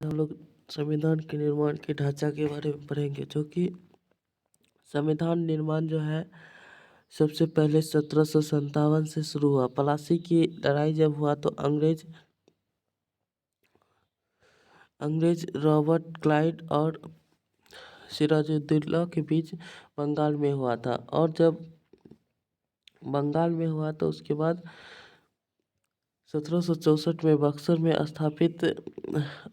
हम लोग संविधान के निर्माण के ढांचा के बारे में पढ़ेंगे, जो कि संविधान निर्माण जो है सबसे पहले 1757 से शुरू हुआ। प्लासी की लड़ाई जब हुआ तो अंग्रेज रॉबर्ट क्लाइव और सिराजुद्दौला के बीच बंगाल में हुआ था। और जब बंगाल में हुआ तो उसके बाद 1764 में बक्सर में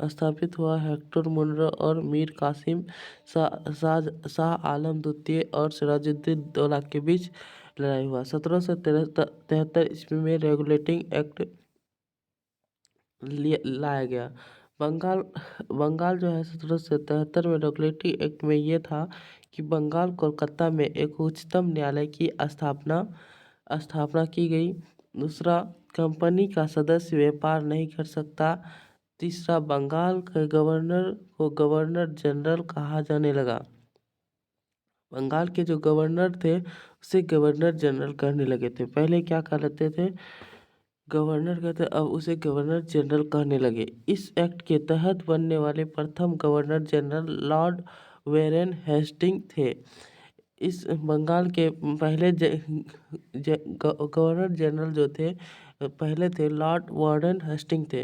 स्थापित हुआ। हेक्टर मुनरो और मीर कासिम शाह आलम द्वितीय और सिराजुद्दौला के बीच लड़ाई हुआ। 1773 ईस्वी में रेगुलेटिंग एक्ट लाया गया। बंगाल जो है 1773 में रेगुलेटिंग एक्ट में ये था कि बंगाल कोलकाता में एक उच्चतम न्यायालय की स्थापना की गई। दूसरा, कंपनी का सदस्य व्यापार नहीं कर सकता। तीसरा, बंगाल के गवर्नर को गवर्नर जनरल कहा जाने लगा। बंगाल के जो गवर्नर थे उसे गवर्नर जनरल कहने लगे थे। पहले क्या कहते थे? गवर्नर कहते, अब उसे गवर्नर जनरल कहने लगे। इस एक्ट के तहत बनने वाले प्रथम गवर्नर जनरल लॉर्ड वेरेन हेस्टिंग थे। इस बंगाल के पहले गवर्नर जनरल जो थे पहले थे लॉर्ड वार्डन हेस्टिंग थे।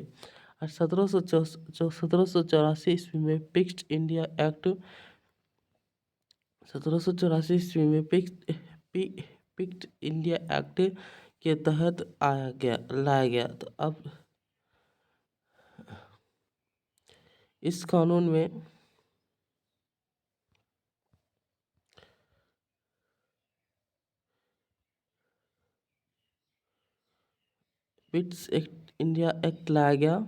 और 1784 ईस्वी में फिक्स्ड इंडिया एक्ट 1784 ईस्वी में फिक्स्ड इंडिया एक्ट के तहत लाया गया। तो अब इस कानून में फिक्स्ड इंडिया एक्ट लाया गया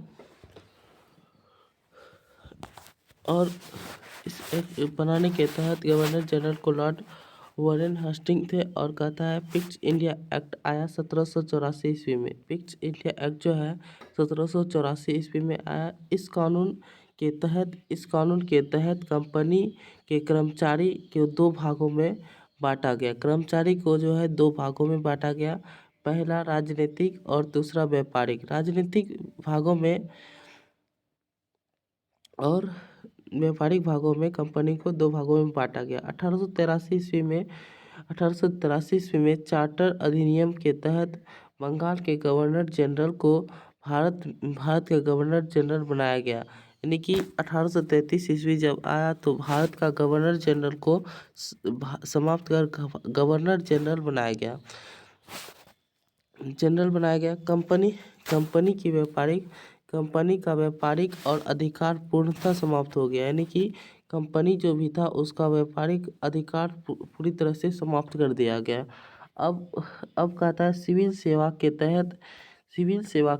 और इस एक्ट बनाने के तहत गवर्नर जनरल को लॉर्ड वारेन हेस्टिंग थे। और कहता है फिक्स्ड इंडिया एक्ट आया 1784 ईस्वी में। फिक्स्ड इंडिया एक्ट जो है 1784 ईस्वी में आया। इस कानून के तहत कंपनी के कर्मचारी को दो भागों में बांटा गया। कर्मचारी को जो है दो भागों में बांटा गया। पहला राजनीतिक और दूसरा व्यापारिक। राजनीतिक भागों में और व्यापारिक भागों में कंपनी को दो भागों में बांटा गया। 1883 ईस्वी में चार्टर अधिनियम के तहत बंगाल के गवर्नर जनरल को भारत का गवर्नर जनरल बनाया गया। यानी कि 1833 ईस्वी जब आया तो भारत का गवर्नर जनरल को समाप्त कर गवर्नर जनरल बनाया गया। कंपनी का व्यापारिक और अधिकार पूर्णतः समाप्त हो गया। यानी कि कंपनी जो भी था उसका व्यापारिक अधिकार पूरी तरह से समाप्त कर दिया गया। अब कहता है सिविल सेवा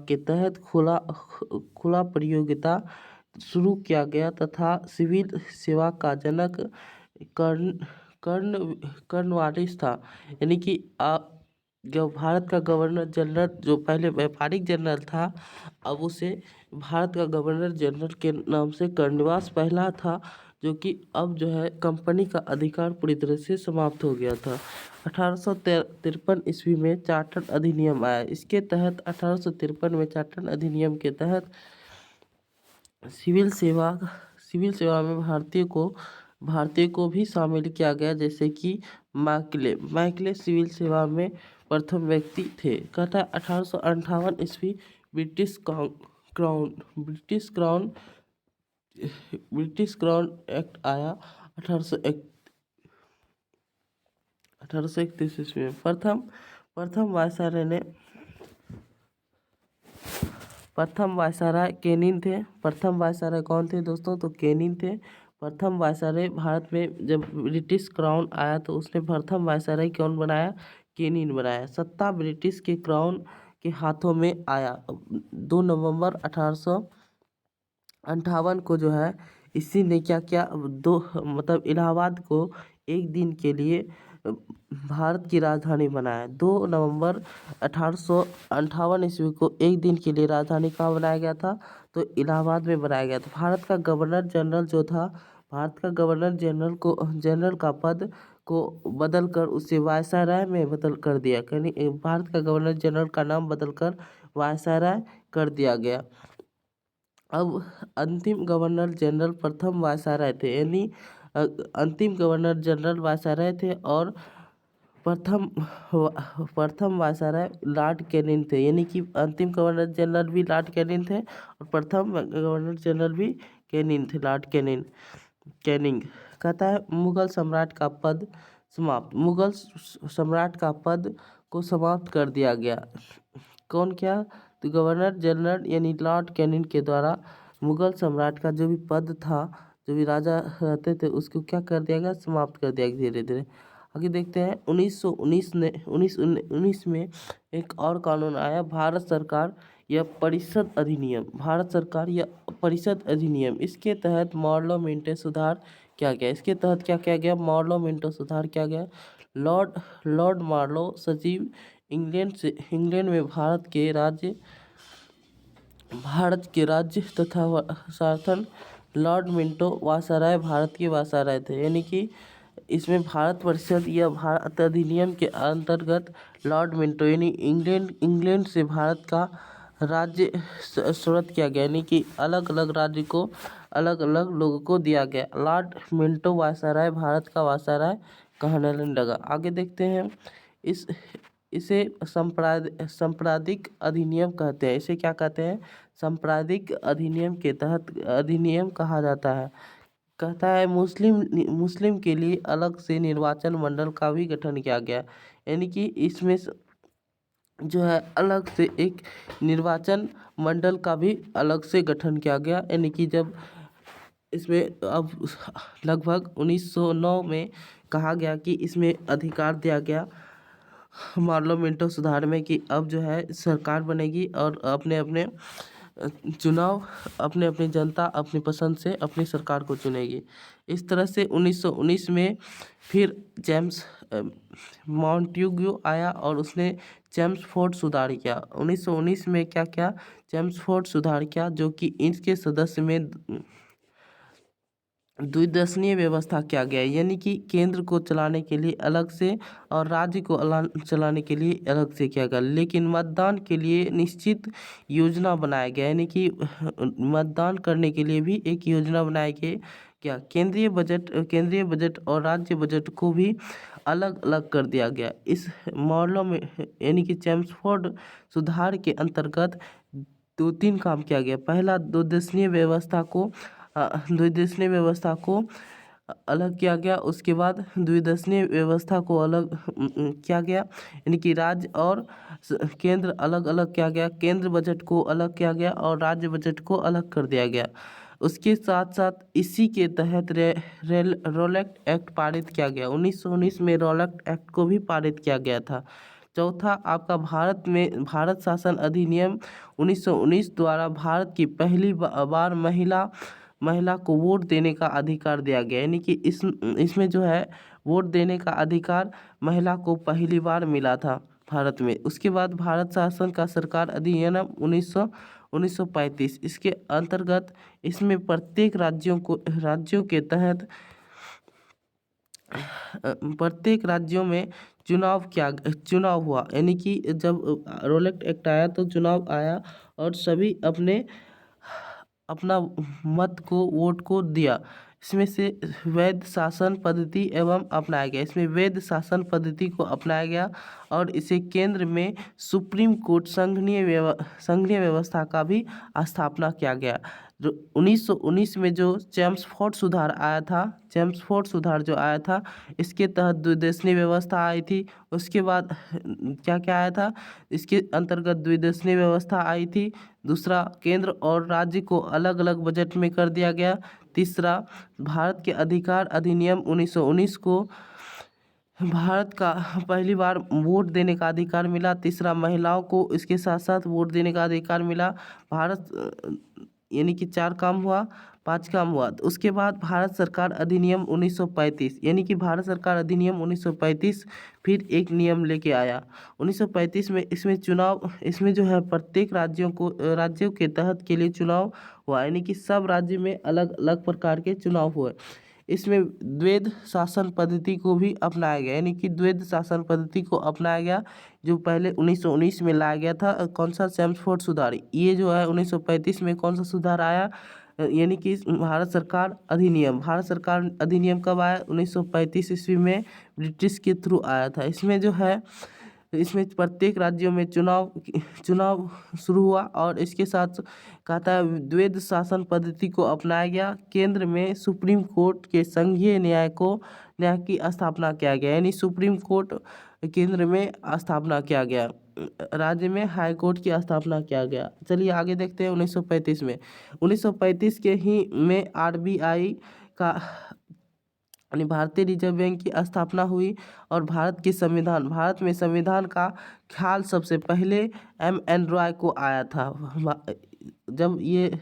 के तहत खुला प्रतियोगिता शुरू किया गया तथा सिविल सेवा का जनक कॉर्नवालिस था। यानी कि जो भारत का गवर्नर जनरल जो पहले व्यापारिक जनरल था, अब उसे भारत का गवर्नर जनरल के नाम से कॉर्नवालिस पहला था, जो कि अब जो है कंपनी का अधिकार पूरी तरह से समाप्त हो गया था। 1853 ईस्वी में चार्टर अधिनियम आया। इसके तहत 1853 में चार्टर अधिनियम के तहत सिविल सेवा में भारतीय को भी शामिल किया गया। जैसे कि मैकले सिविल सेवा में प्रथम व्यक्ति थे। कहता है 1858 ईस्वी ब्रिटिश क्राउन एक्ट आया। 1831 ईस्वी में प्रथम वायसराय कैनिंग थे। प्रथम वायसराय कौन थे दोस्तों? तो कैनिंग थे। प्रथम वायसराय भारत में जब ब्रिटिश क्राउन आया तो उसने प्रथम वायसराय कौन बनाया? कैनिंग बनाया। सत्ता ब्रिटिश के क्राउन के हाथों में आया 2 नवंबर 1858 को। जो है इसी ने क्या किया, इलाहाबाद को एक दिन के लिए भारत की राजधानी बनाया। 2 नवंबर 1858 ईस्वी को एक दिन के लिए राजधानी कहाँ बनाया गया था? तो इलाहाबाद में बनाया गया था। भारत का गवर्नर जनरल जो था, भारत का गवर्नर जनरल का पद को बदलकर उसे वायसराय में बदल कर दिया। भारत का गवर्नर जनरल का नाम बदलकर वायसराय कर दिया गया। अब अंतिम गवर्नर जनरल प्रथम वायसराय थे, यानी अंतिम गवर्नर जनरल वायसराय थे और प्रथम प्रथम वायसराय लॉर्ड कैनिंग थे, यानी कि अंतिम गवर्नर जनरल भी लॉर्ड कैनिंग थे और प्रथम गवर्नर जनरल भी कैनिंग थे, लॉर्ड कैनिंग कैनिंग। कहता है मुगल सम्राट का पद समाप्त, मुगल सम्राट का पद को समाप्त कर दिया गया। कौन क्या? तो गवर्नर जनरल यानी लॉर्ड कैनिंग के द्वारा मुगल सम्राट का जो भी पद था, जो भी राजा रहते थे, उसको क्या कर दिया गया? समाप्त कर दिया गया धीरे धीरे। आगे देखते हैं 1919 में एक और कानून आया, भारत सरकार या परिषद अधिनियम, भारत सरकार या परिषद अधिनियम। इसके तहत मॉडलों मिंटो सुधार किया गया। इसके तहत क्या किया गया? मॉडलों मिंटो सुधार किया गया। लॉर्ड मार्लो सचिव इंग्लैंड में भारत के राज्य तथा शासन। लॉर्ड मिंटो वायसराय भारत के वायसराय थे, यानी कि इसमें भारत परिषद या भारत अधिनियम के अंतर्गत लॉर्ड मिंटो यानी इंग्लैंड से भारत का राज्य स्वतंत्र किया गया, यानी कि अलग अलग राज्य को अलग अलग लोगों को दिया गया। लॉर्ड मिंटो वायसराय भारत का वायसराय कहने लगा। आगे देखते हैं इसे सांप्रदायिक अधिनियम कहते हैं। इसे क्या कहते हैं? सांप्रदायिक अधिनियम के तहत अधिनियम कहा जाता है। कहता है मुस्लिम के लिए अलग से निर्वाचन मंडल का भी गठन किया गया, यानी कि इसमें जो है अलग से एक निर्वाचन मंडल का भी अलग से गठन किया गया, यानी कि जब इसमें अब लगभग 1909 में कहा गया कि इसमें अधिकार दिया गया मॉडलों मिंटो सुधार में कि अब जो है सरकार बनेगी और अपने अपने चुनाव अपने अपनी जनता अपनी पसंद से अपनी सरकार को चुनेगी। इस तरह से 1919 में फिर जेम्स मॉन्टेग्यू आया और उसने चेम्सफोर्ड सुधार किया। 1919 में क्या किया? चेम्सफोर्ड सुधार किया, जो कि इसके सदस्य में द्विदशनीय व्यवस्था किया गया, यानी कि केंद्र को चलाने के लिए अलग से और राज्य को चलाने के लिए अलग से किया गया। लेकिन मतदान के लिए निश्चित योजना बनाया गया, यानी कि मतदान करने के लिए भी एक योजना बनाई गई। क्या? केंद्रीय बजट और राज्य बजट को भी अलग अलग कर दिया गया। इस मॉडलों में यानी कि चेम्सफोर्ड सुधार के अंतर्गत 2-3 काम किया गया। पहला, द्विदशनीय व्यवस्था को अलग किया गया। उसके बाद द्विदशनीय व्यवस्था को अलग किया गया, यानी कि राज्य और केंद्र अलग अलग किया गया। केंद्र बजट को अलग किया गया और राज्य बजट को अलग कर दिया गया। उसके साथ साथ इसी के तहत रॉलेट एक्ट पारित किया गया। 1919 में रॉलेट एक्ट को भी पारित किया गया था। चौथा आपका भारत शासन अधिनियम 1919 द्वारा भारत की पहली बार महिला को वोट देने का अधिकार दिया गया, यानी कि इसमें जो है वोट देने का अधिकार महिला को पहली बार मिला था भारत में। उसके बाद भारत शासन का सरकार अधिनियम 1935, इसके अंतर्गत इसमें प्रत्येक राज्यों के तहत प्रत्येक राज्यों में चुनाव हुआ, यानी कि जब रॉलेट एक्ट आया तो चुनाव आया और सभी अपना वोट को दिया। इसमें से वैध शासन पद्धति एवं अपनाया गया। इसमें वैध शासन पद्धति को अपनाया गया और इसे केंद्र में सुप्रीम कोर्ट संघीय व्यवस्था का भी स्थापना किया गया। 1919 में जो चेम्सफोर्ड सुधार जो आया था, इसके तहत द्विदशनीय व्यवस्था आई थी। उसके बाद क्या क्या आया था? इसके अंतर्गत द्विदशनीय व्यवस्था आई थी। दूसरा, केंद्र और राज्य को अलग अलग बजट में कर दिया गया। तीसरा, भारत के अधिकार अधिनियम 1919 को भारत का पहली बार वोट देने का अधिकार मिला। तीसरा, महिलाओं को इसके साथ साथ वोट देने का अधिकार मिला। यानी कि 4 काम हुआ, 5 काम हुआ। तो उसके बाद भारत सरकार अधिनियम 1935, यानी कि भारत सरकार अधिनियम 1935 फिर एक नियम लेके आया 1935 में। इसमें जो है प्रत्येक राज्यों के तहत के लिए चुनाव हुआ, यानी कि सब राज्य में अलग अलग प्रकार के चुनाव हुए। इसमें द्वैध शासन पद्धति को भी अपनाया गया, यानी कि द्वैध शासन पद्धति को अपनाया गया, जो पहले 1919 में लाया गया था। कौन सा? चेम्सफोर्ड सुधार। ये जो है 1935 में कौन सा सुधार आया? यानी कि भारत सरकार अधिनियम। भारत सरकार अधिनियम कब आया? 1935 ईस्वी में ब्रिटिश के थ्रू आया था। इसमें जो है, इसमें प्रत्येक राज्यों में चुनाव शुरू हुआ और इसके साथ कहता है द्वैध शासन पद्धति को अपनाया गया। केंद्र में सुप्रीम कोर्ट के संघीय न्याय की स्थापना किया गया, यानी सुप्रीम कोर्ट केंद्र में स्थापना किया गया, राज्य में हाई कोर्ट की स्थापना किया गया। चलिए आगे देखते हैं 1935 में। 1935 के ही में RBI का यानी भारतीय रिजर्व बैंक की स्थापना हुई और भारत में संविधान का ख्याल सबसे पहले MN रॉय को आया था। जब ये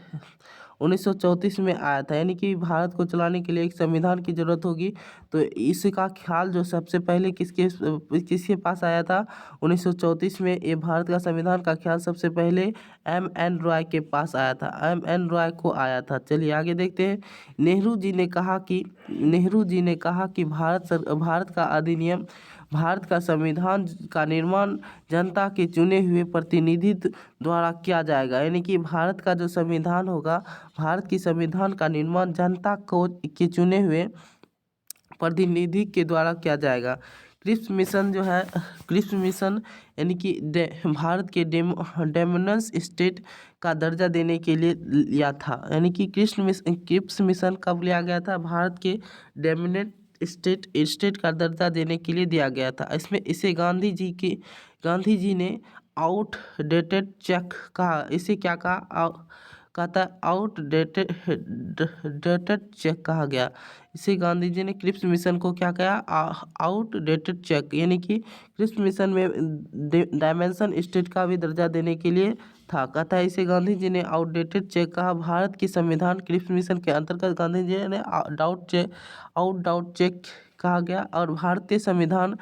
1934 में आया था, यानी कि भारत को चलाने के लिए एक संविधान की जरूरत होगी, तो इसका ख्याल जो सबसे पहले किसके पास आया था? 1934 में ये भारत का संविधान का ख्याल सबसे पहले MN रॉय के पास आया था, MN रॉय को आया था। चलिए आगे देखते हैं। नेहरू जी ने कहा कि भारत का अधिनियम, भारत का संविधान का निर्माण जनता के चुने हुए प्रतिनिधित्व द्वारा किया जाएगा, यानी कि भारत का जो संविधान होगा, भारत की संविधान का निर्माण जनता के चुने हुए प्रतिनिधि के द्वारा किया जाएगा। क्रिप्स मिशन जो है, क्रिप्स मिशन यानी कि भारत के डोमिनेंस स्टेट का दर्जा देने के लिए लिया था, यानी कि क्रिप्स मिशन कब लिया गया था? भारत के डोमिनेंट स्टेट का दर्जा देने के लिए दिया गया था। इसमें इसे गांधी जी ने आउटडेटेड चेक कहा। इसे क्या कहा? कहता है आउटडेटेड चेक कहा गया। इसे गांधी जी ने क्रिप्स मिशन को क्या कहा? आउटडेटेड चेक, यानी कि क्रिप्स मिशन में डायमेंशन स्टेट का भी दर्जा देने के लिए था। कहता है इसे गांधी जी ने आउटडेटेड चेक कहा। भारत की संविधान क्रिप्स मिशन के अंतर्गत गांधी जी ने आउट चेक कहा गया और भारतीय संविधान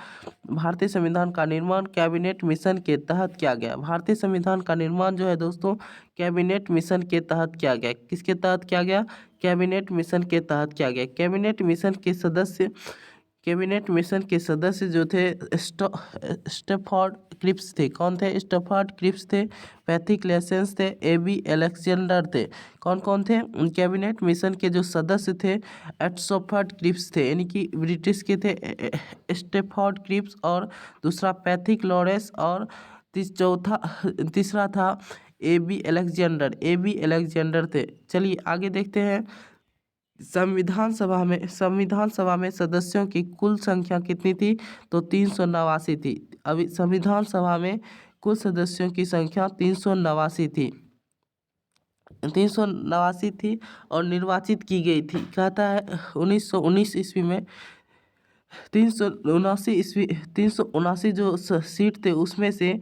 का निर्माण कैबिनेट मिशन के तहत किया गया। भारतीय संविधान का निर्माण जो है दोस्तों, कैबिनेट मिशन के तहत किया गया। किसके तहत किया गया? कैबिनेट मिशन के तहत किया गया। कैबिनेट मिशन के सदस्य जो थे स्टैफोर्ड क्रिप्स थे। कौन थे? स्टैफोर्ड क्रिप्स थे, पैथिक लेसेंस थे, AB अलेक्जेंडर थे। कौन कौन थे? कैबिनेट मिशन के जो सदस्य थे स्टैफोर्ड क्रिप्स थे, यानी कि ब्रिटिश के थे स्टैफोर्ड क्रिप्स, और दूसरा पैथिक लॉरेंस, और तीसरा था AB अलेक्जेंडर थे। चलिए आगे देखते हैं। संविधान सभा में सदस्यों की कुल संख्या कितनी थी? तो 389 थी। अभी संविधान सभा में कुल सदस्यों की संख्या 389 थी और निर्वाचित की गई थी। कहता है 1919 ईस्वी में 379 जो सीट थे, उसमें से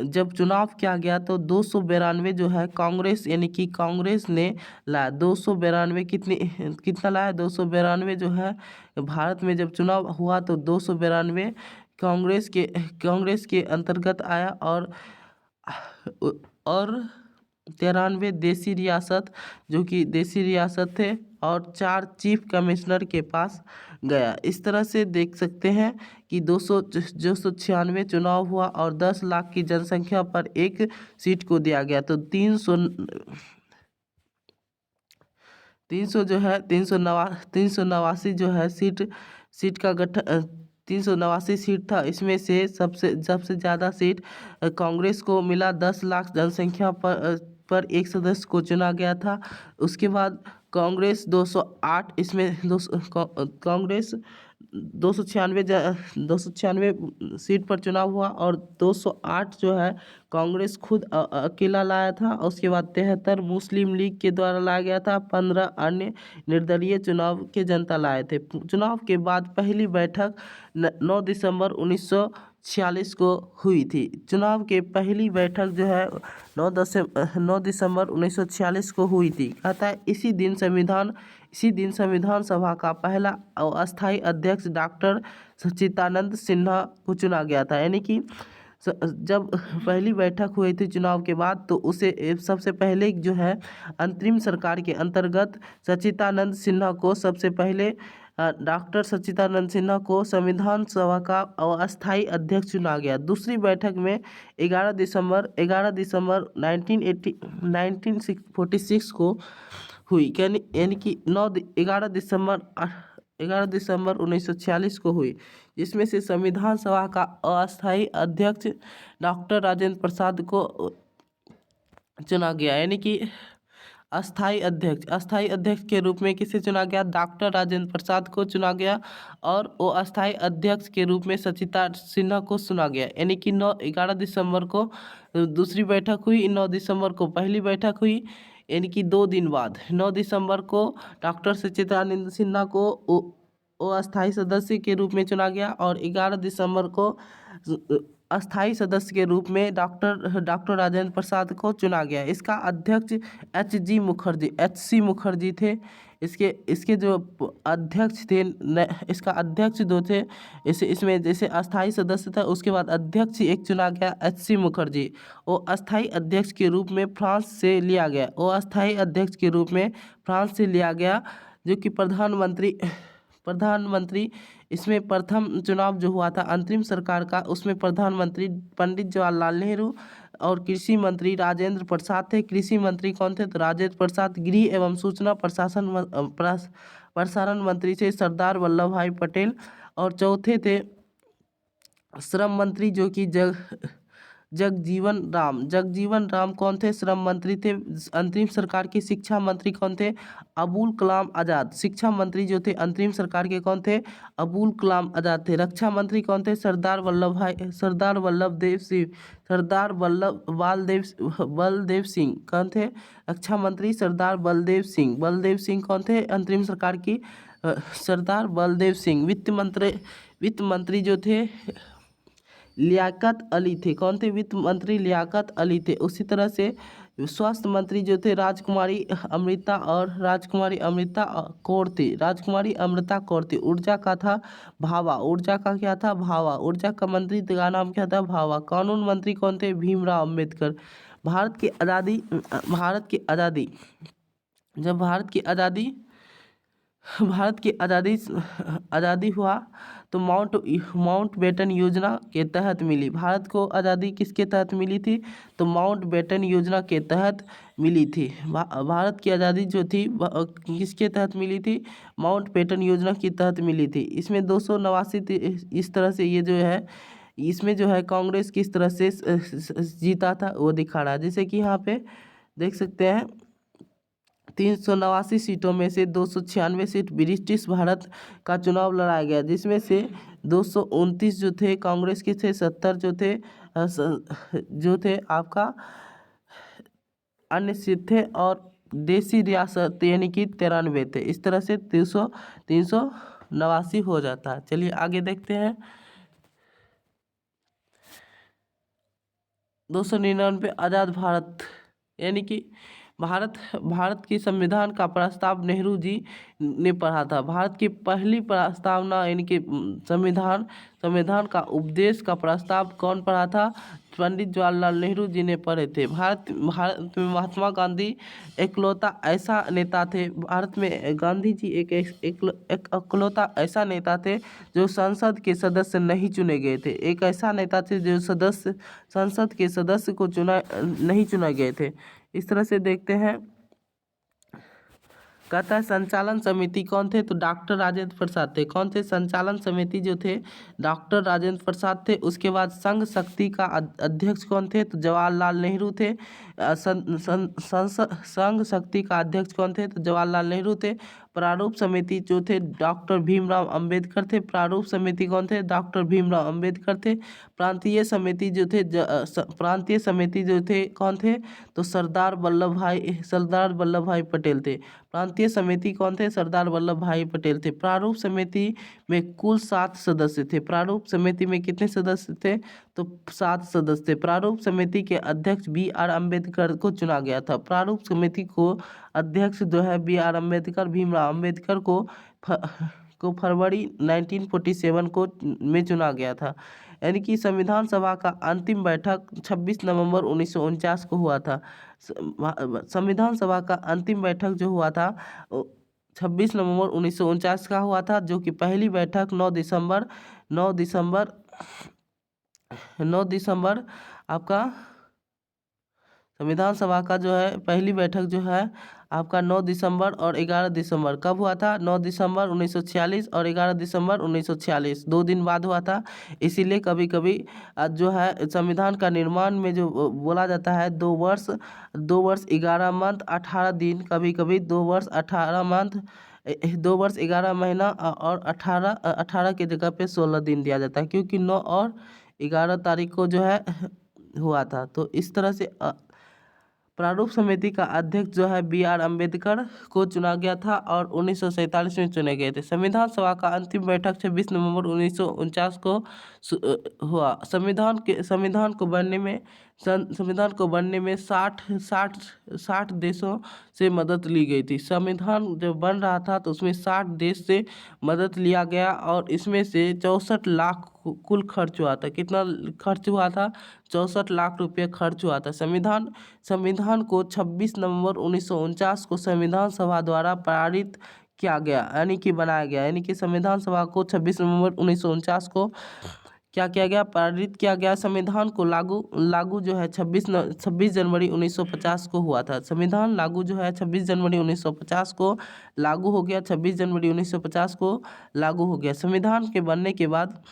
जब चुनाव किया गया तो 292 जो है कांग्रेस, यानी कि कांग्रेस ने लाया। 292 कितना लाया? 292 जो है भारत में जब चुनाव हुआ तो 292 कांग्रेस के अंतर्गत आया और 93 देसी रियासत, जो कि देसी रियासत थे, और 4 चीफ कमिश्नर के पास गया। इस तरह से देख सकते हैं कि 296 चुनाव हुआ और 10 लाख की जनसंख्या पर एक सीट को दिया गया। तो 389 जो है सीट का गठन 389 सीट था। इसमें से सबसे ज़्यादा सीट कांग्रेस को मिला। 10 लाख जनसंख्या पर एक सदस्य को चुना गया था। उसके बाद कांग्रेस 208, इसमें कांग्रेस 296 सीट पर चुनाव हुआ और 208 जो है कांग्रेस खुद अकेला लाया था। उसके बाद 73 मुस्लिम लीग के द्वारा लाया गया था। 15 अन्य निर्दलीय चुनाव के जनता लाए थे। चुनाव के बाद पहली बैठक 9 दिसंबर 1946 को हुई थी। चुनाव के पहली बैठक जो है 9 दिसंबर 1946 को हुई थी। कहता है इसी दिन संविधान सभा का पहला अस्थायी अध्यक्ष डॉक्टर सच्चिदानंद सिन्हा को चुना गया था, यानी कि जब पहली बैठक हुई थी चुनाव के बाद, तो उसे सबसे पहले जो है अंतरिम सरकार के अंतर्गत सच्चिदानंद सिन्हा को सबसे पहले डॉक्टर सच्चिदानंद सिन्हा को संविधान सभा का अस्थायी अध्यक्ष चुना गया। दूसरी बैठक में 11 दिसंबर 1946 को हुई, यानी कि 11 दिसंबर 1946 को हुई, जिसमें से संविधान सभा का अस्थायी अध्यक्ष डॉक्टर राजेंद्र प्रसाद को चुना गया। यानी कि अस्थायी अध्यक्ष के रूप में किसे चुना गया? डॉक्टर राजेंद्र प्रसाद को चुना गया, और वो अस्थायी अध्यक्ष के रूप में सचिता सिन्हा को चुना गया। यानी कि 11 दिसंबर को दूसरी बैठक हुई, 9 दिसंबर को पहली बैठक हुई, यानी कि 2 दिन बाद 9 दिसंबर को डॉक्टर सच्चिदानंद सिन्हा को वो अस्थायी सदस्य के रूप में चुना गया, और 11 दिसंबर को अस्थायी सदस्य के रूप में डॉक्टर राजेंद्र प्रसाद को चुना गया। इसका अध्यक्ष एच सी मुखर्जी थे। इसके जो अध्यक्ष थे, इसका अध्यक्ष जो थे, इसमें जैसे अस्थायी सदस्य था, उसके बाद अध्यक्ष एक चुना गया एच सी मुखर्जी। वो अस्थायी अध्यक्ष के रूप में फ्रांस से लिया गया, जो कि प्रधानमंत्री इसमें प्रथम चुनाव जो हुआ था अंतरिम सरकार का, उसमें प्रधानमंत्री पंडित जवाहरलाल नेहरू और कृषि मंत्री राजेंद्र प्रसाद थे। कृषि मंत्री कौन थे? तो राजेंद्र प्रसाद। गृह एवं सूचना प्रसारण मंत्री थे सरदार वल्लभ भाई पटेल, और चौथे थे श्रम मंत्री, जो कि जगजीवन राम कौन थे? श्रम मंत्री थे। अंतरिम सरकार के शिक्षा मंत्री कौन थे? अबुल कलाम आज़ाद। शिक्षा मंत्री जो थे अंतरिम सरकार के कौन थे? अबुल कलाम आज़ाद थे। रक्षा मंत्री कौन थे? सरदार बलदेव सिंह कौन थे? रक्षा मंत्री सरदार बलदेव सिंह कौन थे? अंतरिम सरकार की सरदार बलदेव सिंह। वित्त मंत्री जो थे लियाकत अली थे। कौन थे? वित्त मंत्री लियाकत अली थे। उसी तरह से स्वास्थ्य मंत्री जो थे राजकुमारी अमृता कौर थी। ऊर्जा का क्या था? भाभा। ऊर्जा का मंत्री का नाम क्या था? भाभा। कानून मंत्री कौन थे? भीमराव अम्बेडकर। भारत की आज़ादी जब भारत की आज़ादी हुआ तो माउंटबेटन योजना के तहत मिली। भारत को आज़ादी किसके तहत मिली थी? तो माउंटबेटन योजना के तहत मिली थी। भारत की आज़ादी जो थी किसके तहत मिली थी? माउंटबेटन योजना के तहत मिली थी। इसमें 289 थी। इस तरह से ये जो है, इसमें जो है कांग्रेस किस तरह से जीता था वो दिखा रहा है। जैसे कि यहाँ पे देख सकते हैं 389 सीटों में से 296 सीट ब्रिटिश भारत का चुनाव लड़ाया गया, जिसमें से 229 जो थे कांग्रेस के थे, 70 जो थे आपका अन्य सीट थे, और देसी रियासत यानी कि 93 थे। इस तरह से 389 हो जाता है। चलिए आगे देखते हैं। 299 आज़ाद भारत, यानी कि भारत की संविधान का प्रस्ताव नेहरू जी ने पढ़ा था। भारत की पहली प्रस्तावना यानी कि संविधान का उपदेश का प्रस्ताव कौन पढ़ा था? पंडित जवाहरलाल नेहरू जी ने पढ़े थे। भारत में महात्मा गांधी एकलौता ऐसा नेता थे। भारत में गांधी जी एक एकलौता ऐसा नेता थे जो संसद के सदस्य नहीं चुने गए थे। एक ऐसा नेता थे जो संसद के सदस्य को नहीं चुने गए थे। इस तरह से देखते हैं। कहता है संचालन समिति कौन थे? तो डॉक्टर राजेंद्र प्रसाद थे। कौन थे? संचालन समिति जो थे डॉक्टर राजेंद्र प्रसाद थे। उसके बाद संघ शक्ति का अध्यक्ष कौन थे? तो जवाहरलाल नेहरू थे। संघ शक्ति का अध्यक्ष कौन थे? तो जवाहरलाल नेहरू थे। प्रारूप समिति जो थे डॉक्टर भीमराव अंबेडकर थे। प्रारूप समिति कौन थे? डॉक्टर भीमराव अंबेडकर थे। प्रांतीय समिति जो थे कौन थे? तो सरदार वल्लभ भाई पटेल थे। प्रांतीय समिति कौन थे? सरदार वल्लभ भाई पटेल थे। प्रारूप समिति में कुल 7 सदस्य थे। प्रारूप समिति में कितने सदस्य थे? तो 7 सदस्य थे। प्रारूप समिति के अध्यक्ष BR अम्बेडकर को चुना गया था। प्रारूप समिति को अध्यक्ष जो है BR अम्बेडकर, भीमराव अम्बेडकर को को फरवरी 1947 को में चुना गया था। यानी कि संविधान सभा का अंतिम बैठक 26 नवंबर 1949 को हुआ था। संविधान सभा का अंतिम बैठक जो हुआ था 26 नवंबर 1949 का हुआ था, जो कि पहली बैठक 9 दिसंबर आपका संविधान सभा का जो है पहली बैठक जो है आपका 9 दिसंबर और 11 दिसंबर कब हुआ था? 9 दिसंबर 1946 और 11 दिसंबर 1946 2 दिन बाद हुआ था। इसीलिए कभी कभी जो है संविधान का निर्माण में जो बोला जाता है 2 वर्ष 11 मंथ 18 दिन, कभी कभी 2 वर्ष 18 मंथ 2 वर्ष 11 महीना और 18 की जगह पे 16 दिन दिया जाता है, क्योंकि 9 और 11 तारीख को जो है हुआ था। तो इस तरह से प्रारूप समिति का अध्यक्ष जो है B.R. अम्बेडकर को चुना गया था और 1947 में चुने गए थे। संविधान सभा का अंतिम बैठक 26 नवंबर 1949 को हुआ। संविधान को बनने में 60 देशों से मदद ली गई थी। संविधान जब बन रहा था तो उसमें 60 देश से मदद लिया गया और इसमें से 64 लाख कुल खर्च हुआ था। कितना खर्च हुआ था? 64 लाख रुपये खर्च हुआ था। संविधान को 26 नवंबर 1949 को संविधान सभा द्वारा पारित किया गया, यानी कि बनाया गया। यानी कि संविधान सभा को 26 नवंबर 1949 को क्या किया गया? पारित किया गया। संविधान को लागू जो है 26 जनवरी 1950 को हुआ था। संविधान लागू जो है 26 जनवरी 1950 को लागू हो गया। 26 जनवरी 1950 को लागू हो गया। संविधान के बनने के बाद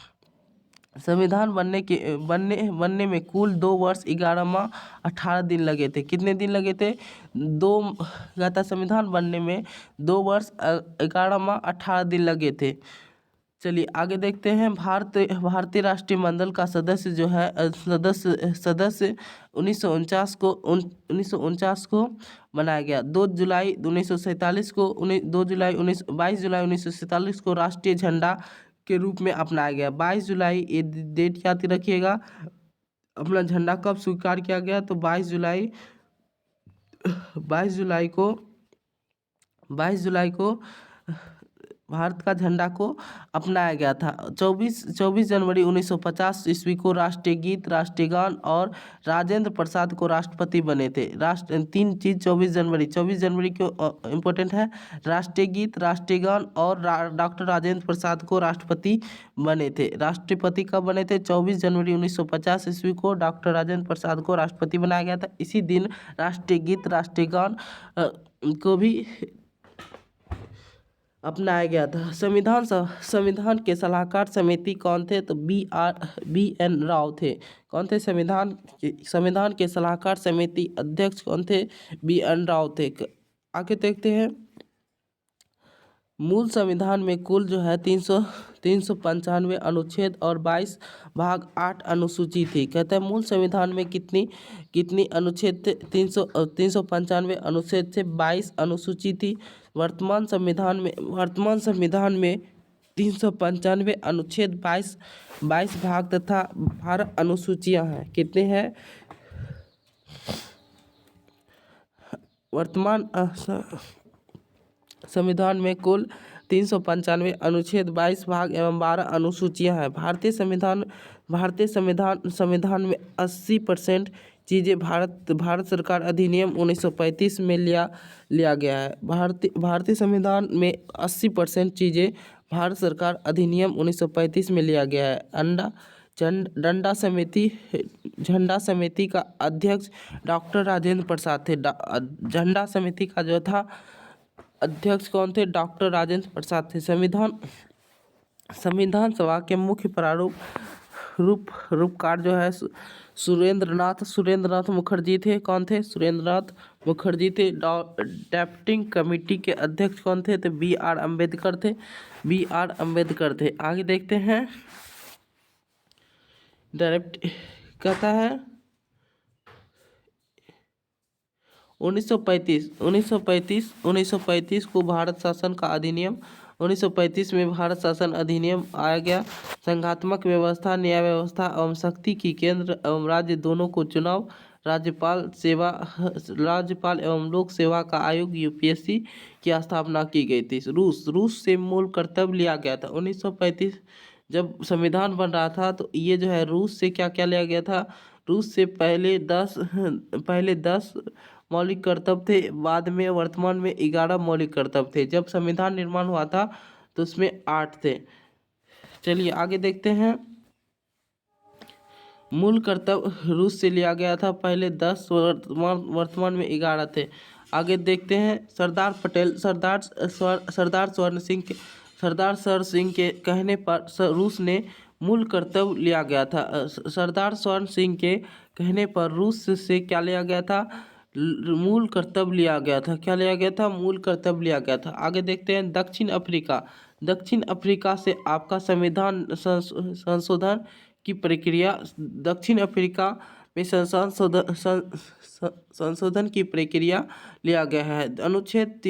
संविधान बनने में कुल 2 वर्ष 11 माह 18 दिन लगे थे। कितने दिन लगे थे? संविधान बनने में 2 वर्ष 11 माह 18 दिन लगे थे। चलिए आगे देखते हैं। भारतीय राष्ट्रीय मंडल का सदस्य जो है सदस्य 1949 को बनाया गया। 22 जुलाई 1947 को राष्ट्रीय झंडा के रूप में अपनाया गया। 22 जुलाई ये डेट याद रखिएगा। अपना झंडा कब स्वीकार किया गया? तो 22 जुलाई को भारत का झंडा को अपनाया गया था। 24 जनवरी 1950 ईस्वी को राष्ट्रीय गीत, राष्ट्रीय गान और राजेंद्र प्रसाद को राष्ट्रपति बने थे। तीन चीज 24 जनवरी को इम्पोर्टेंट है। राष्ट्रीय गीत, राष्ट्रीय गान और डॉक्टर राजेंद्र प्रसाद को राष्ट्रपति बने थे। राष्ट्रपति कब बने थे? 24 जनवरी 1950 ईस्वी को डॉक्टर राजेंद्र प्रसाद को राष्ट्रपति बनाया गया था। इसी दिन राष्ट्रीय गीत, राष्ट्रीय गान को भी अपनाया गया था। संविधान के सलाहकार समिति कौन थे? तो B.N. राव थे। कौन थे? संविधान के सलाहकार समिति अध्यक्ष कौन थे? B.N. राव थे। आगे देखते हैं। मूल संविधान में कुल जो है 395 अनुच्छेद और 22 भाग 8 अनुसूची थी। कहते हैं मूल संविधान में कितनी अनुच्छेद थे? 395 अनुच्छेद थे, 22 अनुसूची थी। वर्तमान संविधान में 395 अनुच्छेद 22 भाग तथा 12 अनुसूचियां हैं। कितने हैं? वर्तमान संविधान में कुल 395 अनुच्छेद 22 भाग एवं 12 अनुसूचियां हैं। भारतीय संविधान में 80% चीज़ें भारत सरकार अधिनियम 1935 में लिया गया है। भारतीय संविधान में 80% चीज़ें भारत सरकार अधिनियम 1935 में लिया गया है। झंडा समिति का अध्यक्ष डॉक्टर राजेंद्र प्रसाद थे। झंडा समिति का जो था अध्यक्ष कौन थे? डॉक्टर राजेंद्र प्रसाद थे। संविधान सभा के मुख्य प्रारूप रूपकार जो है सुरेंद्रनाथ मुखर्जी थे। कौन थे? सुरेंद्रनाथ मुखर्जी थे। ड्राफ्टिंग कमेटी के अध्यक्ष कौन थे? तो B.R. अम्बेडकर थे। आगे देखते हैं। कहता है 1935 को भारत शासन का अधिनियम 1935 में भारत शासन अधिनियम आया गया। संघात्मक व्यवस्था, न्याय व्यवस्था एवं शक्ति की केंद्र एवं राज्य दोनों को चुनाव राज्यपाल एवं लोक सेवा का आयोग यूपीएससी की स्थापना की गई थी। रूस से मूल कर्तव्य लिया गया था 1935 जब संविधान बन रहा था, तो ये जो है रूस से क्या क्या लिया गया था। रूस से पहले 10 मौलिक कर्तव्य थे, बाद में वर्तमान में 11 मौलिक कर्तव्य थे। जब संविधान निर्माण हुआ था तो उसमें 8 थे। चलिए आगे देखते हैं। मूल कर्तव्य रूस से लिया गया था, पहले 10, वर्तमान में 11 थे। आगे देखते हैं। सरदार पटेल, सरदार सर सिंह के कहने पर रूस ने मूल कर्तव्य लिया गया था। सरदार स्वर्ण सिंह के कहने पर रूस से क्या लिया गया था, मूल कर्तव्य लिया गया था। क्या लिया गया था, मूल कर्तव्य लिया गया था। आगे देखते हैं। दक्षिण अफ्रीका से आपका संविधान संशोधन की प्रक्रिया, दक्षिण अफ्रीका में संशोधन की प्रक्रिया लिया गया है। अनुच्छेद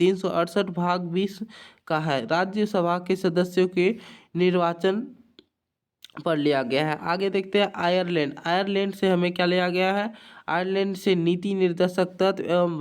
368 भाग 20 का है। राज्यसभा के सदस्यों के निर्वाचन पर लिया गया है। आगे देखते हैं। आयरलैंड से हमें क्या लिया गया है, आयरलैंड से नीति निर्देशक तत्व एवं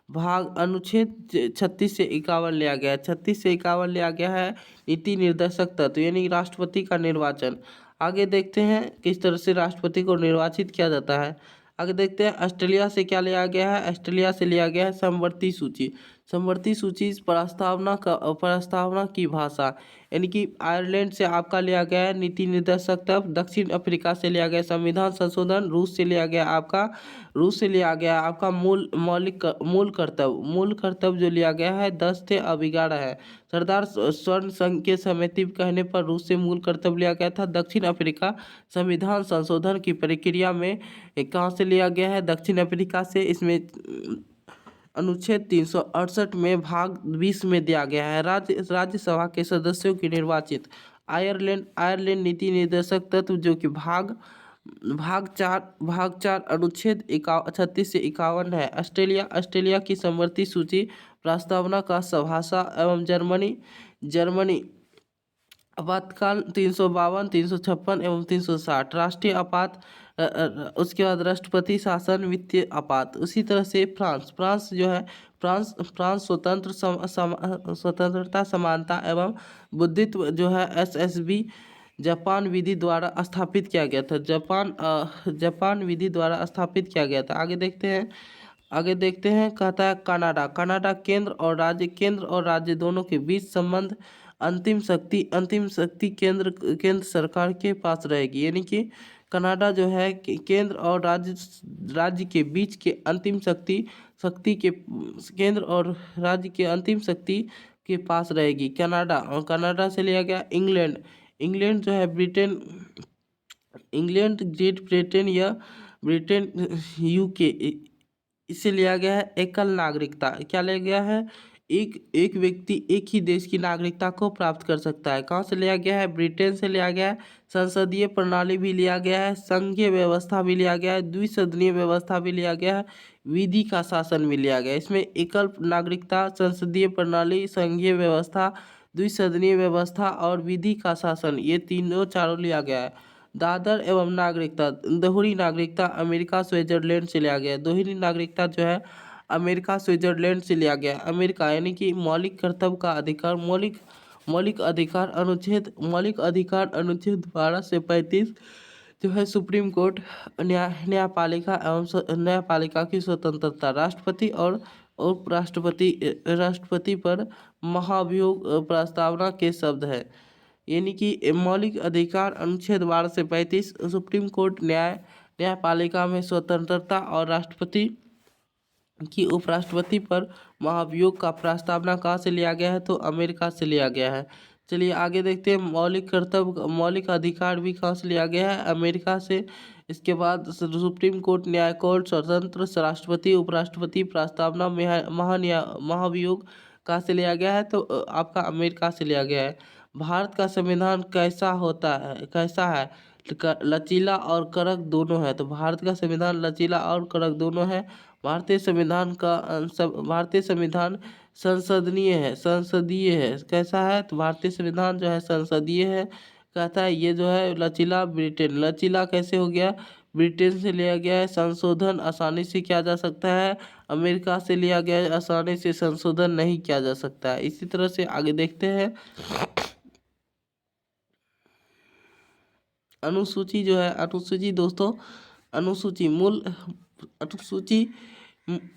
भाग अनुच्छेद 36 से 51 लिया गया है। 36 से 51 लिया गया है नीति निर्देशक तत्व, यानी राष्ट्रपति का निर्वाचन। आगे देखते हैं किस तरह से राष्ट्रपति को निर्वाचित किया जाता है। आगे देखते हैं। ऑस्ट्रेलिया से क्या लिया गया है, ऑस्ट्रेलिया से लिया गया है समवर्ती सूची प्रस्तावना की भाषा, यानी कि आयरलैंड से आपका लिया गया है नीति निर्देशक तत्व, दक्षिण अफ्रीका से लिया गया संविधान संशोधन, रूस से लिया गया आपका मूल कर्तव्य जो लिया गया है 10 थे, अब 11 है। सरदार स्वर्ण संघ के समिति कहने पर रूस से मूल कर्तव्य लिया गया था। दक्षिण अफ्रीका संविधान संशोधन की प्रक्रिया में कहाँ से लिया गया है, दक्षिण अफ्रीका से। इसमें अनुच्छेद 368 में भाग 20 में दिया गया है। राज्यसभा के सदस्यों की निर्वाचित। आयरलैंड नीति निर्देशक तत्व जो कि भाग चार अनुच्छेद 36 से 51 है। ऑस्ट्रेलिया की समवर्ती सूची प्रस्तावना का सभाषा एवं जर्मनी आपातकाल 352, 356 एवं 360 राष्ट्रीय आपात, उसके बाद राष्ट्रपति शासन, वित्तीय आपात। उसी तरह से फ्रांस जो है, फ्रांस स्वतंत्रता समानता एवं बुद्धित्व जो है एसएसबी जापान विधि द्वारा स्थापित किया गया था। जापान विधि द्वारा स्थापित किया गया था। आगे देखते हैं। कहता है कनाडा केंद्र और राज्य दोनों के बीच संबंध, अंतिम शक्ति केंद्र सरकार के पास रहेगी, यानी कि कनाडा जो है केंद्र और राज्य के बीच के अंतिम शक्ति के केंद्र और राज्य के अंतिम शक्ति के पास रहेगी। कनाडा से लिया गया। इंग्लैंड जो है ग्रेट ब्रिटेन या ब्रिटेन यूके, इसे लिया गया है एकल नागरिकता। क्या लिया गया है, एक व्यक्ति एक ही देश की नागरिकता को प्राप्त कर सकता है। कहाँ से लिया गया है, ब्रिटेन से लिया गया है। संसदीय प्रणाली भी लिया गया है, संघीय व्यवस्था भी लिया गया है, द्विसदनीय व्यवस्था भी लिया गया है, विधि का शासन भी लिया गया है। इसमें एकल नागरिकता, संसदीय प्रणाली, संघीय व्यवस्था, द्विसदनीय व्यवस्था और विधि का शासन, ये चारों लिया गया है। दादर एवं नागरिकता, दोहरी नागरिकता अमेरिका स्विट्जरलैंड से लिया गया है। दोहरी नागरिकता जो है अमेरिका स्विट्जरलैंड से लिया गया। अमेरिका यानी कि मौलिक कर्तव्य का अधिकार, मौलिक अधिकार अनुच्छेद 12 से 35 जो है सुप्रीम कोर्ट, न्यायपालिका की स्वतंत्रता, राष्ट्रपति और राष्ट्रपति पर महाभियोग प्रस्तावना के शब्द है, यानी कि मौलिक अधिकार अनुच्छेद 12 से 35, सुप्रीम कोर्ट, न्यायपालिका में स्वतंत्रता और राष्ट्रपति कि उपराष्ट्रपति पर महाभियोग का प्रस्तावना कहाँ से लिया गया है, तो अमेरिका से लिया गया है। चलिए आगे देखते हैं। मौलिक अधिकार भी कहाँ से लिया गया है, अमेरिका से। इसके बाद सुप्रीम कोर्ट, न्याय कोर्ट, स्वतंत्र राष्ट्रपति, उपराष्ट्रपति प्रस्तावना, महाभियोग कहाँ से लिया गया है, तो आपका अमेरिका से लिया गया है। भारत का संविधान कैसा है, लचीला और कड़क दोनों है। तो भारत का संविधान लचीला और कड़क दोनों है। भारतीय संविधान संसदीय है। कैसा है, तो भारतीय संविधान जो है संसदीय है। कहता है ये जो है लचीला ब्रिटेन, लचीला कैसे हो गया, ब्रिटेन से लिया गया है, संशोधन आसानी से किया जा सकता है, अमेरिका से लिया गया है, आसानी से संशोधन नहीं किया जा सकता है। इसी तरह से आगे देखते हैं, अनुसूची जो है, अनुसूची दोस्तों, अनुसूची मूल अनुसूची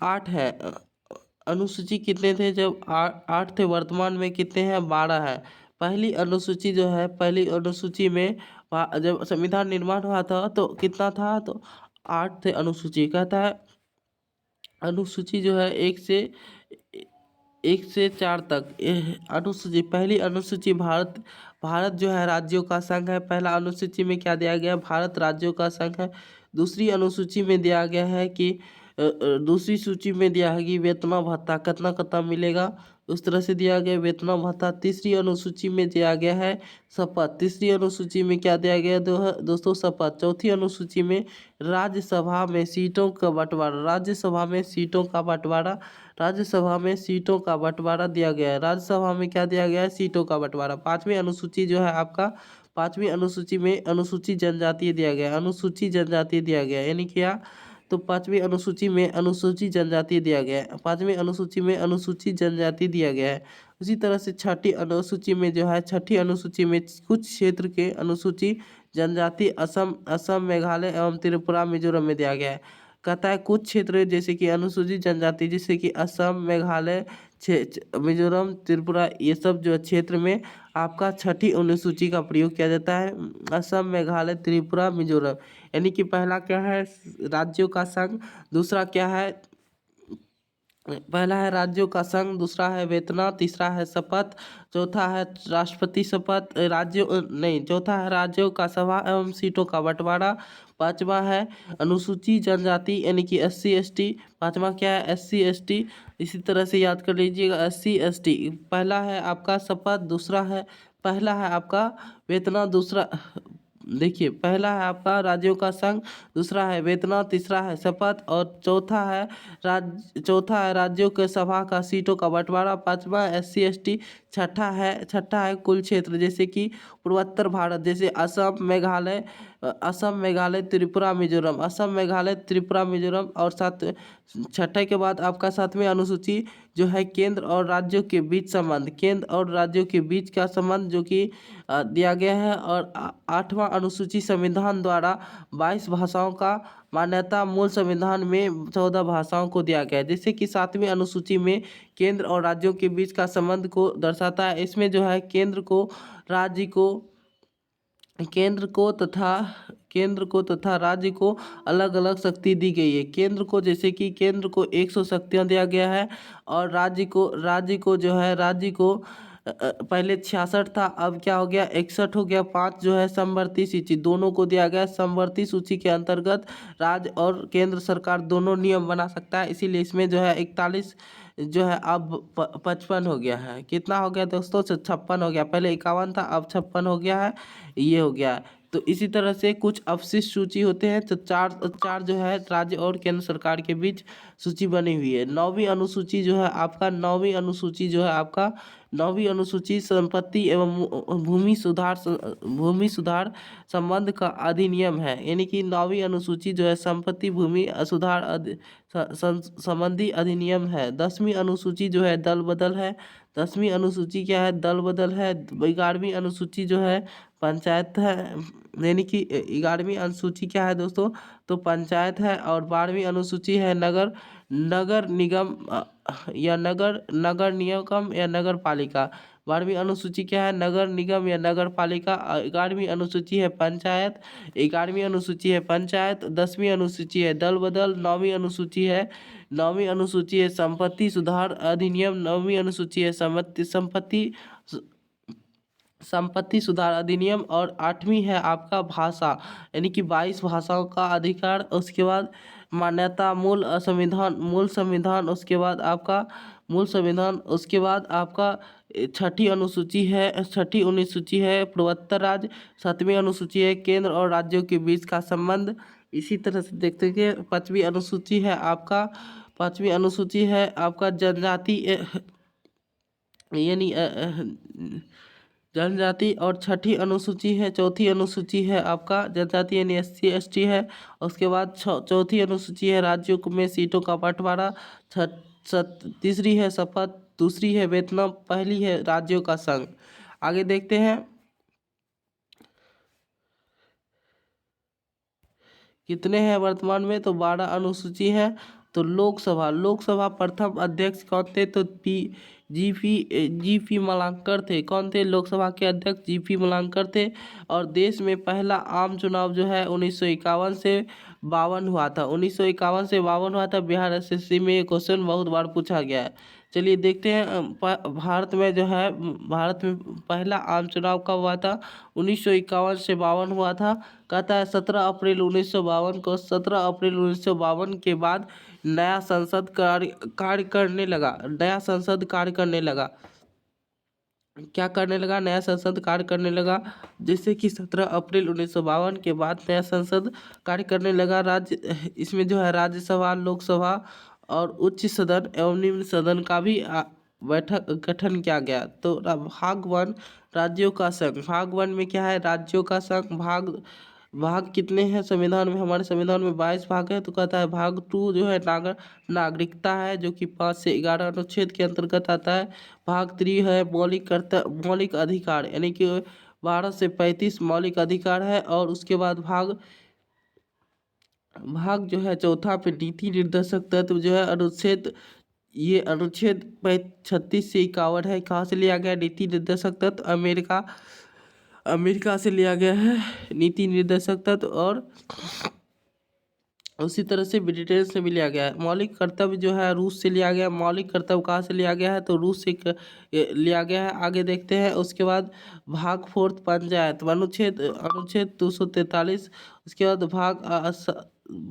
8 है। अनुसूची कितने थे जब 8 थे, वर्तमान में कितने हैं, 12 है। पहली अनुसूची जो है, पहली अनुसूची में जब संविधान निर्माण हुआ था तो कितना था, तो 8 थे अनुसूची। कहता है अनुसूची जो है 1 से 4 तक अनुसूची, पहली अनुसूची भारत, भारत जो है राज्यों का संघ है। पहला अनुसूची में क्या दिया गया है, भारत राज्यों का संघ है। दूसरी अनुसूची में दिया गया है कि दूसरी सूची में दिया है कि वेतन भत्ता कितना कितना मिलेगा, उस तरह से दिया गया वेतन भत्ता। तीसरी अनुसूची में दिया गया है शपथ, तीसरी अनुसूची में क्या दिया गया है दोस्तों, शपथ। चौथी अनुसूची में राज्यसभा में सीटों का बंटवारा, राज्यसभा में सीटों का बंटवारा, राज्यसभा में सीटों का बंटवारा दिया गया है। राज्यसभा में क्या दिया गया है, सीटों का बंटवारा। पांचवी अनुसूची जो है आपका, पांचवी अनुसूची में अनुसूची जनजातीय दिया गया है, अनुसूची जनजातीय दिया गया है, यानी क्या, तो पांचवी अनुसूची में अनुसूची जनजाति दिया गया है, पांचवी अनुसूची में अनुसूची जनजाति दिया गया है। उसी तरह से छठी अनुसूची में जो है, छठी अनुसूची में कुछ क्षेत्र के अनुसूची जनजाति असम, असम, मेघालय एवं त्रिपुरा मिजोरम में दिया गया है। कहता है कुछ क्षेत्र जैसे कि अनुसूचित जनजाति, जैसे कि असम, मेघालय, मिजोरम, त्रिपुरा, ये सब जो क्षेत्र में आपका छठी अनुसूची का प्रयोग किया जाता है। असम, मेघालय, त्रिपुरा, मिजोरम, यानी कि पहला क्या है, राज्यों का संघ, दूसरा क्या है, पहला है राज्यों का संघ, दूसरा है वेतना, तीसरा है शपथ, चौथा है राष्ट्रपति शपथ, राज्यों नहीं, चौथा है राज्यों का सभा एवं सीटों का बंटवारा, पांचवा है अनुसूची जनजाति यानी कि SC ST, पांचवा क्या है, SC ST। इसी तरह से याद कर लीजिएगा, SC ST, पहला है आपका शपथ, दूसरा है, पहला है आपका वेतना, दूसरा देखिए, पहला है आपका राज्यों का संघ, दूसरा है वेतना, तीसरा है शपथ और चौथा है राज्यों के सभा का सीटों का बंटवारा, पांचवा SC ST, छठा है कुल क्षेत्र, जैसे कि पूर्वोत्तर भारत, जैसे असम, मेघालय, असम, मेघालय, त्रिपुरा, मिजोरम, असम, मेघालय, त्रिपुरा, मिजोरम। और छठे के बाद आपका सातवीं अनुसूची जो है केंद्र और राज्यों के बीच संबंध, केंद्र और राज्यों के बीच का संबंध जो कि दिया गया है। और आठवां अनुसूची संविधान द्वारा 22 भाषाओं का मान्यता, मूल संविधान में 14 भाषाओं को दिया गया है। जैसे कि सातवीं अनुसूची में केंद्र और राज्यों के बीच का संबंध को दर्शाता है। इसमें जो है केंद्र को, राज्य को, केंद्र को तथा राज्य को अलग अलग शक्ति दी गई है। केंद्र को, जैसे कि केंद्र को 100 शक्तियाँ दिया गया है और राज्य को जो है, राज्य को पहले 66 था, अब क्या हो गया, 61 हो गया। 5 जो है समवर्ती सूची, दोनों को दिया गया है। समवर्ती सूची के अंतर्गत राज्य और केंद्र सरकार दोनों नियम बना सकता है, इसीलिए इसमें जो है 41 जो है अब 55 हो गया है। कितना हो गया दोस्तों, 56 हो गया, पहले 51 था, अब 56 हो गया है, ये हो गया है। तो इसी तरह से कुछ अवशिष्ट सूची होते हैं, तो चार जो है राज्य और केंद्र सरकार के बीच सूची बनी हुई है। नौवीं अनुसूची जो है आपका, नौवीं अनुसूची जो है आपका, नौवीं अनुसूची संपत्ति एवं भूमि सुधार संबंध का अधिनियम है, यानी कि नौवीं अनुसूची जो है संपत्ति भूमि सुधार संबंधी अधिनियम है। 10वीं अनुसूची जो है दल बदल है, 10वीं अनुसूची क्या है, दल बदल है। 11वीं अनुसूची जो है पंचायत है, यानी कि 11वीं अनुसूची क्या है दोस्तों, तो पंचायत है। और 12वीं अनुसूची है नगर निगम या नगर निगम या नगर पालिका। 12वीं अनुसूची क्या है, नगर निगम या नगर पालिका। 11वीं अनुसूची है पंचायत, 11वीं अनुसूची है पंचायत। 10वीं अनुसूची है दल बदल। 9वीं अनुसूची है संपत्ति सुधार अधिनियम। 9वीं अनुसूची है संपत्ति सुधार अधिनियम। और 8वीं है आपका भाषा, यानी कि 22 भाषाओं का अधिकार। उसके बाद मान्यता, मूल संविधान, उसके बाद आपका मूल संविधान। उसके बाद आपका छठी अनुसूची है पूर्वोत्तर राज्य। 7वीं अनुसूची है केंद्र और राज्यों के बीच का संबंध। इसी तरह से देखते हैं 5वीं अनुसूची है आपका, 5वीं अनुसूची है आपका जनजाति यानी जनजाति और छठी अनुसूची है, चौथी अनुसूची है आपका जनजाति यानी SC ST है। उसके बाद चौथी अनुसूची है राज्यों में सीटों का बंटवारा। तीसरी है शपथ, दूसरी है वेतन, पहली है राज्यों का संघ। आगे देखते हैं कितने हैं वर्तमान में, तो 12 अनुसूची है। तो लोकसभा प्रथम अध्यक्ष कौन थे, तो जी पी मलांकर थे। कौन थे लोकसभा के अध्यक्ष, जी पी मलांकर थे। और देश में पहला आम चुनाव जो है 1951 से 52 हुआ था। 1951 से 52 हुआ था। बिहार SSC में ये क्वेश्चन बहुत बार पूछा गया है। चलिए देखते हैं भारत में जो है भारत में पहला आम चुनाव कब हुआ था, 1951 से 52 हुआ था। कहता है 17 अप्रैल 1952 को। 17 अप्रैल 1952 के बाद नया संसद कार्य करने लगा। नया संसद कार्य करने लगा। क्या करने लगा, नया संसद कार्य करने लगा। जैसे कि 17 अप्रैल 1952 के बाद नया संसद कार्य करने लगा। इसमें जो है राज्यसभा, लोकसभा और उच्च सदन एवं निम्न सदन का भी बैठक गठन किया गया। तो भाग 1 राज्यों का संघ। भाग 1 में क्या है, राज्यों का संघ। भाग कितने हैं संविधान में, हमारे संविधान में 22 भाग है। तो कहता है भाग 2 जो है नागरिकता है, जो कि 5 से 11 अनुच्छेद के अंतर्गत आता है। भाग 3 है मौलिक अधिकार, यानी कि 12 से 35 मौलिक अधिकार है। और उसके बाद भाग जो है चौथा पे नीति निर्देशक तत्व जो है अनुच्छेद 36 से 51 है। कहाँ से लिया गया नीति निर्देशक तत्व, अमेरिका से लिया गया है नीति निर्देशक तत्व। और उसी तरह से ब्रिटेन से भी लिया गया है। मौलिक कर्तव्य जो है रूस से लिया गया। मौलिक कर्तव्य कहाँ से लिया गया है, तो रूस से लिया गया है। आगे देखते हैं। उसके बाद भाग 4 पंचायत, अनुच्छेद 243। उसके बाद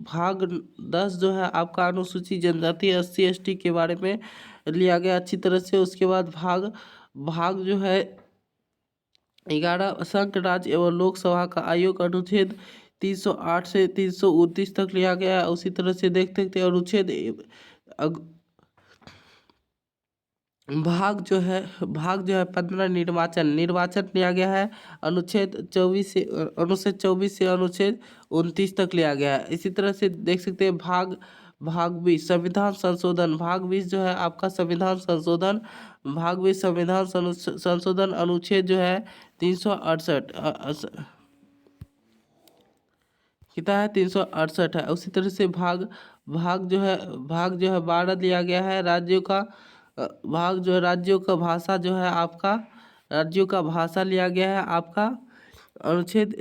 भाग 10 जो है आपका अनुसूची जनजाति SC ST के बारे में लिया गया अच्छी तरह से। उसके बाद भाग जो है 11 संघ राज्य एवं लोकसभा का आयोग, अनुच्छेद 308 से 329 तक लिया गया है। उसी तरह से देखते देखते अनुच्छेद भाग जो है 15 निर्वाचन लिया गया है। अनुच्छेद 24 से अनुच्छेद 29 तक लिया गया है। इसी तरह से देख सकते हैं भाग 20 संविधान संशोधन। भाग 20 जो है आपका संविधान संशोधन। भाग 20 संविधान संशोधन अनुच्छेद जो है 368 कितना है, 368 है। उसी तरह से भाग जो है 12 लिया गया है राज्यों का। भाग जो है राज्यों का भाषा जो है आपका, राज्यों का भाषा लिया गया है आपका अनुच्छेद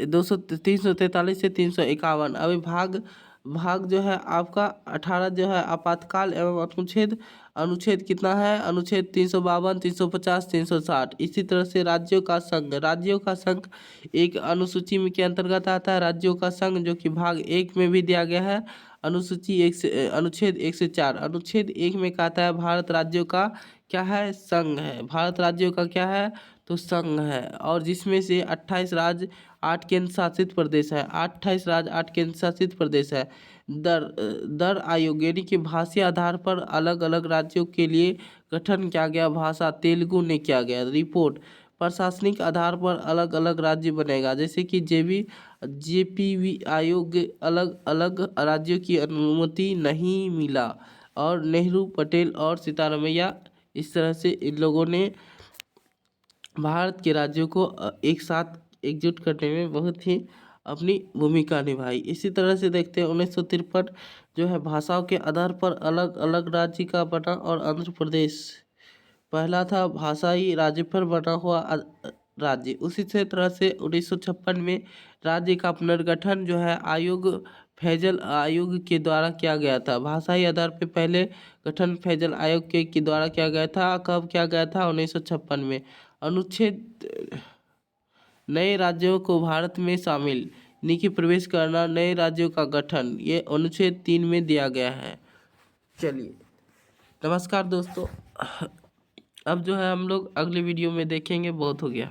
343 से 351। अभी भाग जो है आपका 18 जो है आपातकाल एवं अनुच्छेद कितना है, अनुच्छेद 352, 350, 360। इसी तरह से राज्यों का संघ एक अनुसूची में के अंतर्गत आता है। राज्यों का संघ जो कि भाग 1 में भी दिया गया है। अनुच्छेद 1 से 4। अनुच्छेद 1 में कहता है भारत राज्यों का क्या है, संघ है। भारत राज्यों का क्या है, तो संघ है। और जिसमें से 28 राज्य 8 केंद्र शासित प्रदेश है। 28 राज्य 8 केंद्र शासित प्रदेश है। दर आयोग यानी कि भाषा आधार पर अलग अलग राज्यों के लिए गठन किया गया। भाषा तेलुगु ने किया गया। रिपोर्ट प्रशासनिक आधार पर अलग अलग राज्य बनेगा। जैसे कि JPV आयोग अलग अलग राज्यों की अनुमति नहीं मिला। और नेहरू, पटेल और सिद्धारमैया, इस तरह से इन लोगों ने भारत के राज्यों को एक साथ एकजुट करने में बहुत ही अपनी भूमिका निभाई। इसी तरह से देखते हैं 1953 जो है भाषाओं के आधार पर अलग अलग राज्य का बना। और आंध्र प्रदेश पहला था भाषाई राज्य पर बना हुआ राज्य। उसी तरह से 1956 में राज्य का पुनर्गठन जो है फैजल आयोग के द्वारा किया गया था। भाषाई आधार पर पहले गठन फैजल आयोग के द्वारा किया गया था। कब किया गया था, 1956 में। अनुच्छेद नए राज्यों को भारत में शामिल निकी प्रवेश करना, नए राज्यों का गठन, ये अनुच्छेद 3 में दिया गया है। चलिए नमस्कार दोस्तों, अब जो है हम लोग अगले वीडियो में देखेंगे। बहुत हो गया।